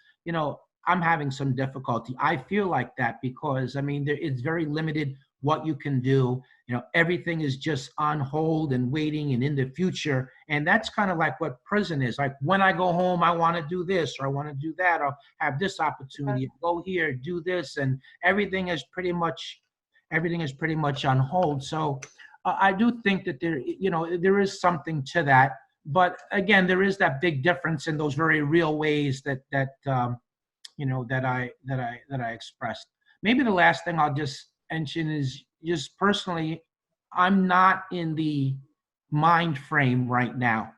I'm having some difficulty. I feel like that because, I mean, it's very limited what you can do. Everything is just on hold and waiting and in the future. And that's kind of like what prison is. Like, when I go home, I want to do this, or I want to do that, or have this opportunity, go here, do this. And everything is pretty much on hold. So I do think that there is something to that. But again, there is that big difference in those very real ways that I expressed. Maybe the last thing I'll just mention is, just personally, I'm not in the mind frame right now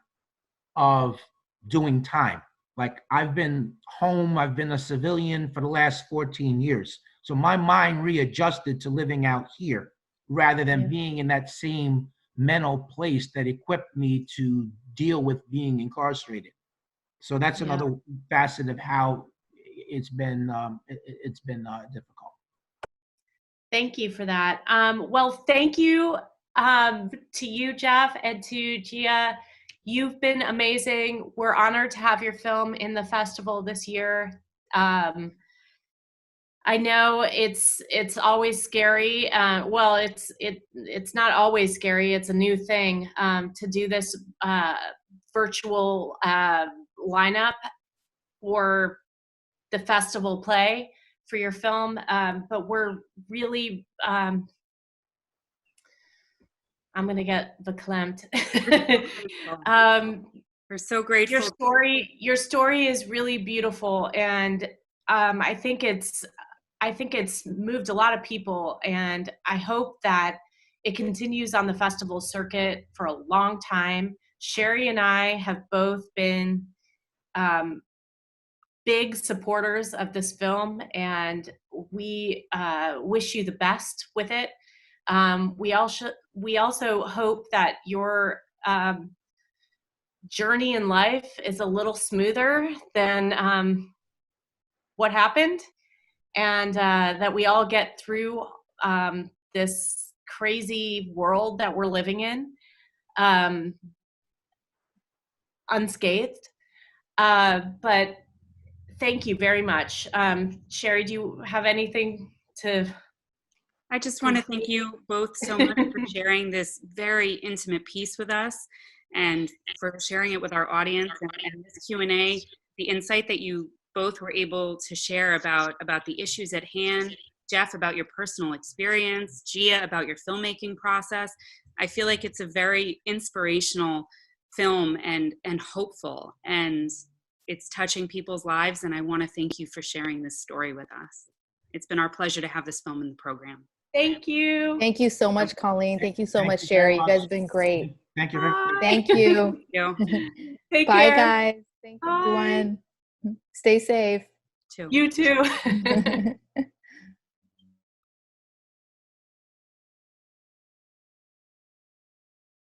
of doing time. Like, I've been home, I've been a civilian for the last 14 years. So my mind readjusted to living out here rather than being in that same mental place that equipped me to deal with being incarcerated. So that's another facet of how it's been difficult.
Thank you for that. Well, thank you to you, Jeff, and to Gia. You've been amazing. We're honored to have your film in the festival this year. I know it's always scary. Well, it's not always scary. It's a new thing to do this virtual lineup for the festival play for your film, but we're really I'm gonna get verklempt.
We're so grateful.
Your story is really beautiful, and I think it's moved a lot of people, and I hope that it continues on the festival circuit for a long time. Sherry and I have both been big supporters of this film, and we wish you the best with it. We also hope that your journey in life is a little smoother than what happened, and that we all get through this crazy world that we're living in unscathed. But thank you very much. Sherry, do you have anything to?
I just want to thank you both so much for sharing this very intimate piece with us and for sharing it with our audience and this Q&A, the insight that you both were able to share about the issues at hand. Jeff, about your personal experience, Gia, about your filmmaking process. I feel like it's a very inspirational film and hopeful, and it's touching people's lives, and I want to thank you for sharing this story with us. It's been our pleasure to have this film in the program.
Thank you.
Thank you so much, Colleen. Thank you so much, Sherry. You guys have been great.
Thank you.
Thank you.
Take
Bye,
care.
guys. Thanks, everyone. Stay safe.
You too.